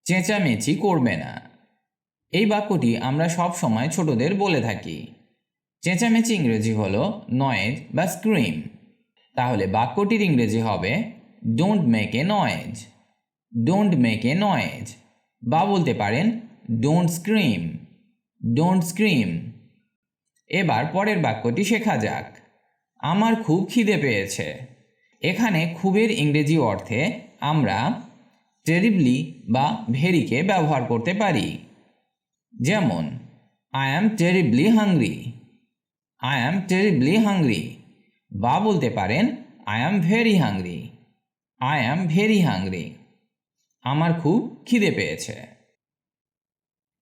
চেঁচামেচি করবে না। এই বাক্যটি আমরা সব সময় ছোটদের বলে থাকি। চেঁচামেচি ইংরেজি হলো নয়েজ বা স্ক্রিম। তাহলে বাক্যটির ইংরেজি হবে don't make a noise. Don't make a noise. বা বলতে পারেন ডোন্ট স্ক্রিম। Don't scream. এবার পরের বাক্যটি শেখা যাক। আমার খুব খিদে পেয়েছে। এখানে খুবের ইংরেজি অর্থে আমরা টেরিবলি বা ভেরিকে ব্যবহার করতে পারি। যেমন I am terribly hungry. I am terribly hungry. বা বলতে পারেন I am very hungry. I am very hungry. আমার খুব খিদে পেয়েছে।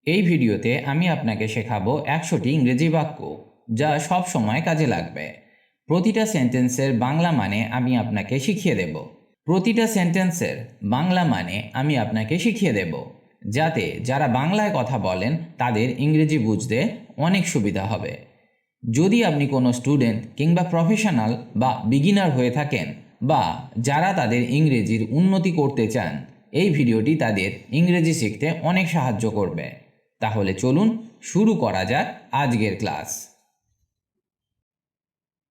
এই ভিডিওতে আমি আপনাকে শেখাবো 100টি ইংরেজি বাক্য, যা সব সময় কাজে লাগবে। প্রতিটা সেন্টেন্সের বাংলা মানে আমি আপনাকে শিখিয়ে দেব। প্রতিটা সেন্টেন্সের বাংলা মানে আমি আপনাকে শিখিয়ে দেব, যাতে যারা বাংলায় কথা বলেন তাদের ইংরেজি বুঝতে অনেক সুবিধা হবে। যদি আপনি কোনো স্টুডেন্ট কিংবা প্রফেশনাল বা বিগিনার হয়ে থাকেন, বা যারা তাদের ইংরেজির উন্নতি করতে চান, এই ভিডিওটি তাদের ইংরেজি শিখতে অনেক সাহায্য করবে। তাহলে চলুন শুরু করা যাক আজকের ক্লাস।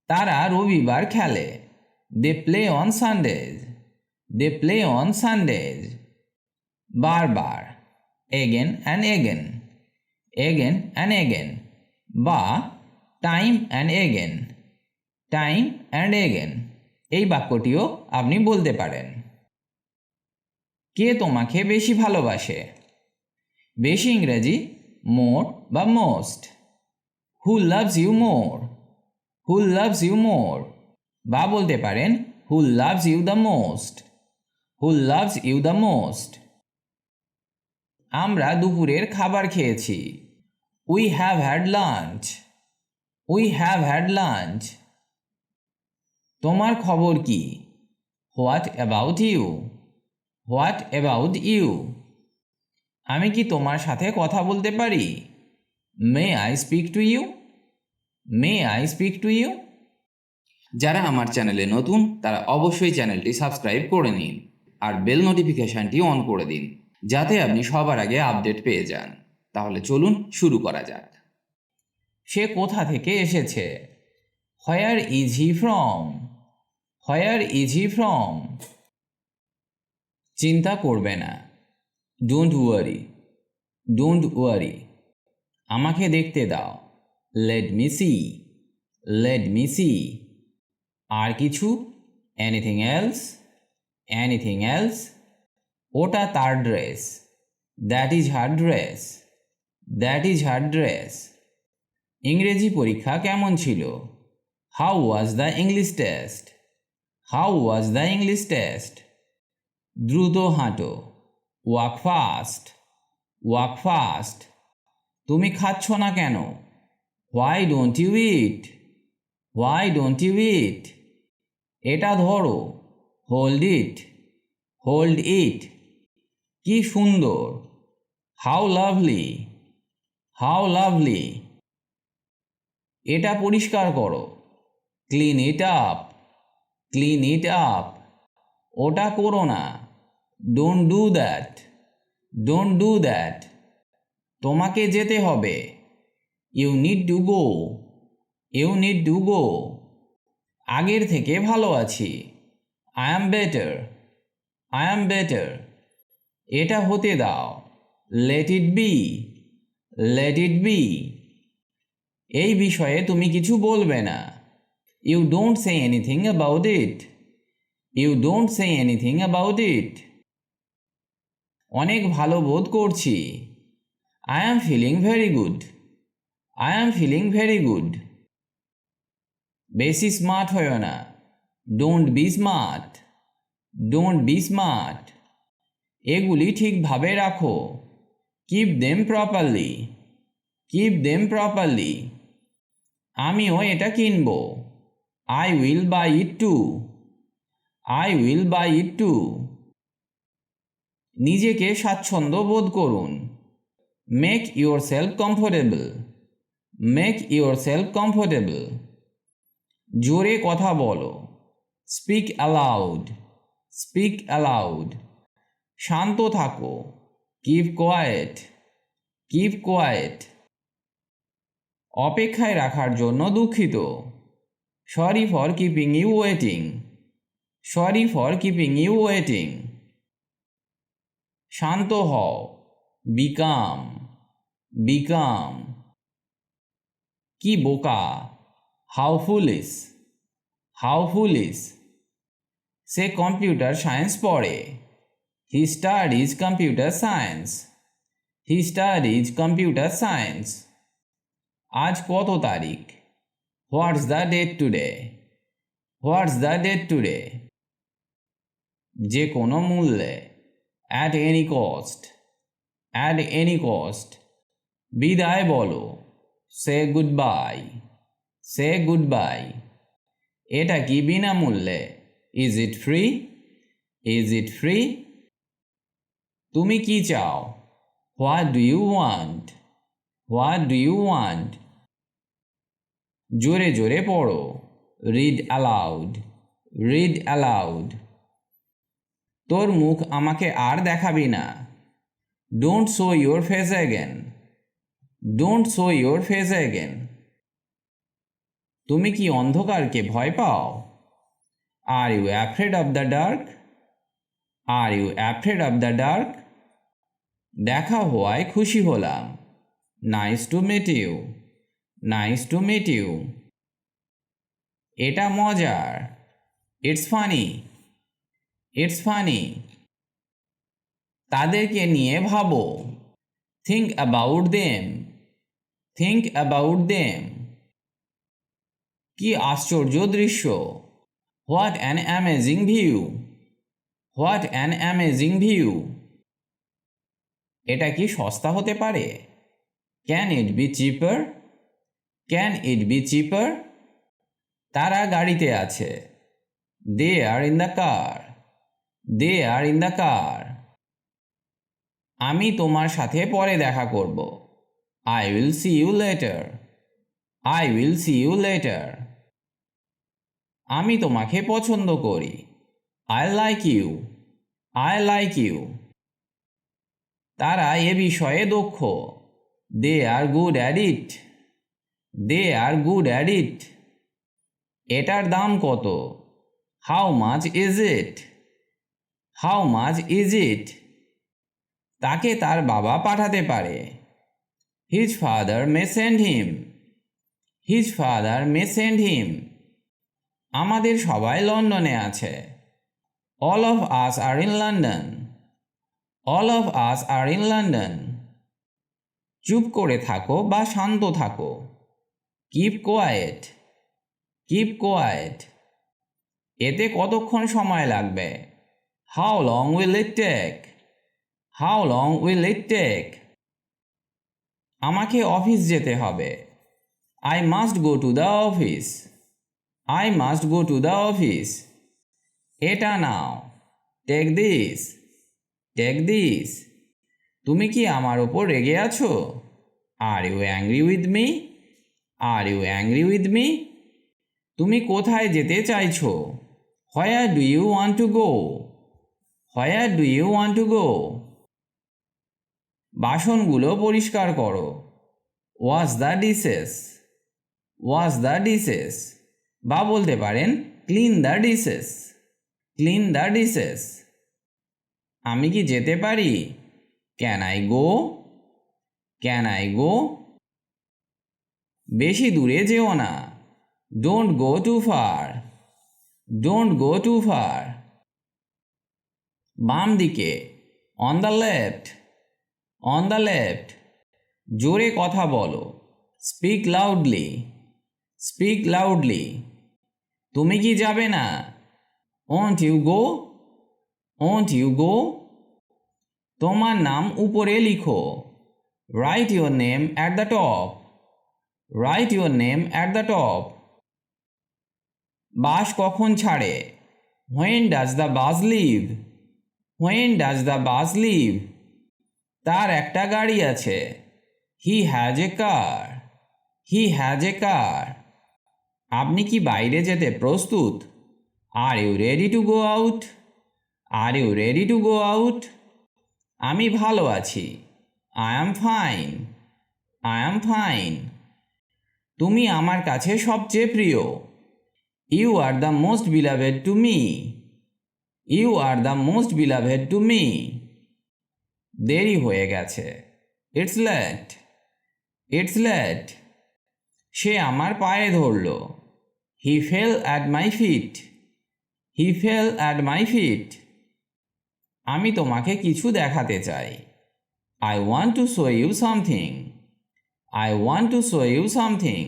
তারা রবিবার খেলে। They play on Sundays. They play on Sundays. বারবার, again and again. Again and again. বা time and again. Time and again. এই বাক্যটিও আপনি বলতে পারেন। কে তোমাকে বেশি ভালোবাসে? বেশি ইংরেজি মোর বা most. Who loves you more. Who loves you more. বা বলতে পারেন who loves you the most. Who loves you the most. আমরা দুপুরের খাবার খেয়েছি। We have had lunch. We have had lunch. তোমার খবর কি? What about you? What about you? আমি কি তোমার সাথে কথা বলতে পারি? May I speak to you? May I speak to you? যারা আমার চ্যানেলে নতুন তারা অবশ্যই চ্যানেলটি সাবস্ক্রাইব করে নিন আর বেল নোটিফিকেশনটি অন করে দিন, যাতে আপনি সবার আগে আপডেট পেয়ে যান। তাহলে চলুন শুরু করা যাক। সে কোথা থেকে এসেছে? Where is he from? Where is he from? চিন্তা করবে না। Don't worry. Don't worry. আমাকে দেখতে দাও। Let me see. Let me see. আর কিছু? Anything else? Anything else? ওটা তার dress. That is her dress. That is her dress. ইংরেজি পরীক্ষা কেমন ছিল? How was the English test? How was the English test? দ্রুত হাঁটো। Walk fast. Walk fast. তুমি খাচ্ছ না কেন? Why don't you eat? Why don't you eat? এটা ধরো। Hold it. Hold it. কি সুন্দর। How lovely. How lovely. এটা পরিষ্কার করো। Clean it up. Clean it up. ওটা করো না। Don't do that. Don't do that. তোমাকে যেতে হবে। You need to go. You need to go. আগের থেকে ভালো আছি। I am better. I am better. এটা হতে দাও। Let it be. Let it be. এই বিষয়ে তুমি কিছু বলবে না। You don't say anything about it. You don't say anything about it. অনেক ভালো বোধ করছি। I am feeling very good. I am feeling very good. বেশি স্মার্ট হয়েও না। Don't be smart. Don't be smart. এগুলি ঠিকভাবে রাখো। Keep them properly. Keep them properly. আমিও এটা কিনব। I will buy it too. I will buy it too. নিজেকে স্বাচ্ছন্দ্য বোধ করুন। Make yourself comfortable. Make yourself comfortable. জোরে কথা বলো। Speak aloud. Speak aloud. শান্ত থাকো। Keep quiet. Keep quiet. অপেক্ষায় রাখার জন্য দুঃখিত। Sorry for keeping you waiting. Sorry for keeping you waiting. শান্ত হও। Be calm. Be calm. কি বোকা। How foolish. How foolish. Say computer science পড়ে। He studies computer science. He studies computer science. আজ কত তারিখ? What's the date today? What's the date today? যে কোনো মূল্যে। At any cost. At any cost. বিদায় বলো। Say goodbye. Say goodbye. এটা কি বিনামূল্যে? Is it free? Is it free? তুমি কি চাও? What do you want? What do you want? জোরে জোরে পড়ো। Read aloud. Read aloud. তোর মুখ আমাকে আর দেখাবি না। Don't show your face again. Don't show your face again. তুমি কি অন্ধকারকে ভয় পাও? Are you afraid of the dark? Are you afraid of the dark? দেখা হওয়ায় খুশি হলাম। Nice to meet you. Nice to meet you. এটা মজার। It's funny. It's funny. তাদেরকে নিয়ে ভাবো। Think about them. Think about them. কি আশ্চর্য দৃশ্য। What an amazing view. What an amazing view. এটা কি সস্তা হতে পারে? Can it be cheaper? Can it be cheaper? তারা গাড়িতে আছে। They are in the car. They are in the car. আমি তোমার সাথে পরে দেখা করব। I will see you later. I will see you later. আমি তোমাকে পছন্দ করি। I like you. I like you. তারা এ বিষয়ে দক্ষ। They are good at it. They are good at it. এটার দাম কত? How much is it? How much is it? তাকে তার বাবা পাঠাতে পারে। His father may send him. His father may send him. আমাদের সবাই লন্ডনে আছে। All of us are in London. All of us are in London. চুপ করে থাকো বা শান্ত থাকো। Keep quiet. Keep quiet. এতে কতক্ষণ সময় লাগবে? How long will it take? How long will it take? আমাকে অফিস যেতে হবে। I must go to the office. I must go to the office. এটা নাও। Take this. Take this. তুমি কি আমার ওপর রেগে আছো? Are you angry with me? Are you angry with me? তুমি কোথায় যেতে চাইছো? Where do you want to go? Where do you want to go? বাসনগুলো পরিষ্কার করো। Wash the dishes. Wash the dishes. বা বলতে পারেন clean the dishes. Clean the dishes. আমি কি যেতে পারি? Can I go? Can I go? বেশি দূরে যেও না। Don't go too far. Don't go too far. বাম দিকে। On the left. On the left. জোরে কথা বলো। Speak loudly. Speak loudly. তুমি কি যাবে না? Won't you go? Won't you go? তোমার নাম উপরে লিখো। Write your name at the top. Write your name at the top. বাস কখন ছাড়ে? When does the bus leave? When does the bus leave? তার একটা গাড়ি আছে। He has a car. He has a car. আপনি কি বাইরে যেতে প্রস্তুত? Are you ready to go out? Are you ready to go out? আমি ভালো আছি। I am fine. I am fine. তুমি আমার কাছে সবচেয়ে প্রিয়। You are the most beloved to me. You are the most beloved to me. দেরি হয়ে গেছে। It's late. It's late. সে আমার পায়ে ধরল। He fell at my feet. He fell at my feet. আমি তোমাকে কিছু দেখাতে চাই। I want to show you something. I want to show you something.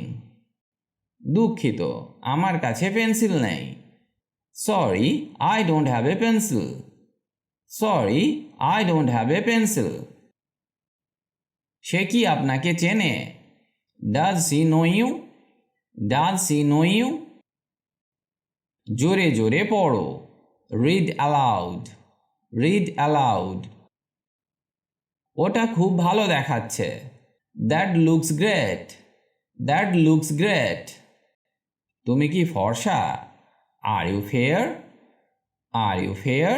দুঃখিত, আমার কাছে পেন্সিল নেই। Sorry, I don't have a pencil. Sorry, I don't have a pencil. সে কি আপনাকে চেনে? Does she know you? Does she know you? জোরে জোরে পড়ো। Read aloud. Read aloud. ওটা খুব ভালো দেখাচ্ছে। That looks great. That looks great. তুমি কি ফর্সা? Are you fair? Are you fair?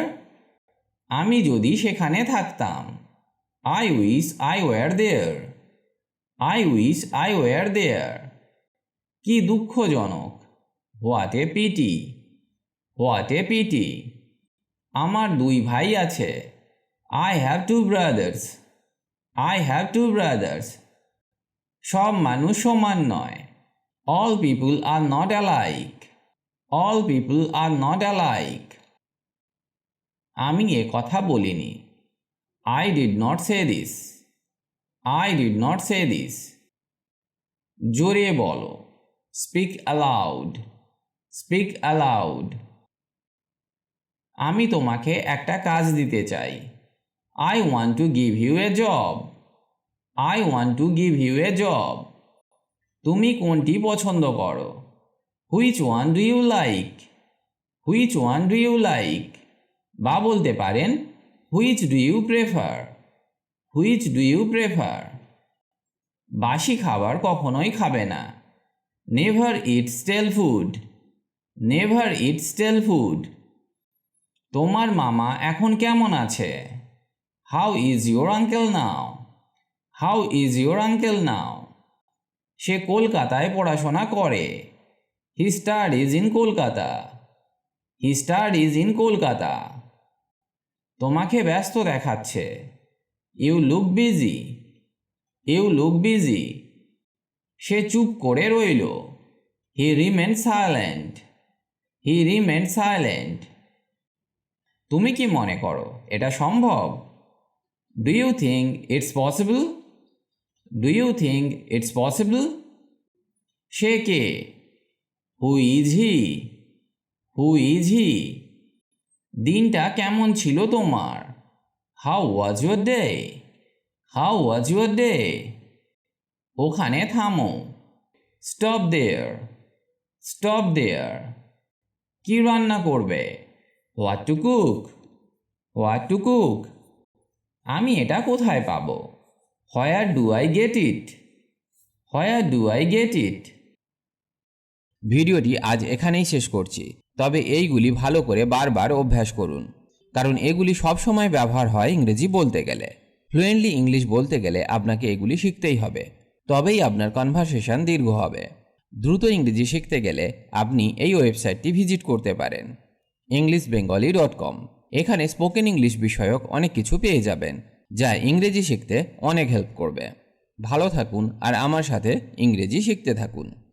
আমি যদি সেখানে থাকতাম। I wish I were there. I wish I were there. কি দুঃখজনক। What a PT. What a pity. আমার দুই ভাই আছে। I have two brothers. I have two brothers. সব মানুষ সমান নয়। All people are not alike. All people are not alike. আমি এ কথা বলিনি। I did not say this. I did not say this. জোরে বলো। Speak aloud. Speak aloud. আমি তোমাকে একটা কাজ দিতে চাই। I want to give you a job. I want to give you a job. তুমি কোনটি পছন্দ করো? Which one do you like? Which one do you like? বা বলতে পারেন which do you prefer? Which do you prefer? বাসি খাবার কখনোই খাবে না। Never eat stale food. Never eat stale food. তোমার মামা এখন কেমন আছে? How is your uncle now? How is your uncle now? সে কলকাতায় পড়াশোনা করে। He studies in Kolkata. He studies in Kolkata. তোমাকে ব্যস্ত দেখাচ্ছে। You look busy. You look busy. সে চুপ করে রইল। He remained silent. He remained silent. তুমি কি মনে করো এটা সম্ভব? Do you think it's possible? Do you think it's possible? সে কে? Who is he? Who is he? দিনটা কেমন ছিল তোমার? How was your day? How was your day? ওখানে থামো। Stop there. Stop there. কি রান্না করবে? What to cook? What to cook? আমি এটা কোথায় পাবো? Where do I get it? Where do I get it? ভিডিওটি আজ এখানেই শেষ করছি। তবে এইগুলি ভালো করে বারবার অভ্যাস করুন, কারণ এগুলি সবসময় ব্যবহার হয় ইংরেজি বলতে গেলে। ফ্লুয়েন্টলি ইংলিশ বলতে গেলে আপনাকে এগুলি শিখতেই হবে, তবেই আপনার কনভারসেশন দীর্ঘ হবে। দ্রুত ইংরেজি শিখতে গেলে আপনি এই ওয়েবসাইটটি ভিজিট করতে পারেন, englishbengali.com। এখানে স্পোকেন ইংলিশ বিষয়ক অনেক কিছু পেয়ে যাবেন, যা ইংরেজি শিখতে অনেক হেল্প করবে। ভালো থাকুন আর আমার সাথে ইংরেজি শিখতে থাকুন।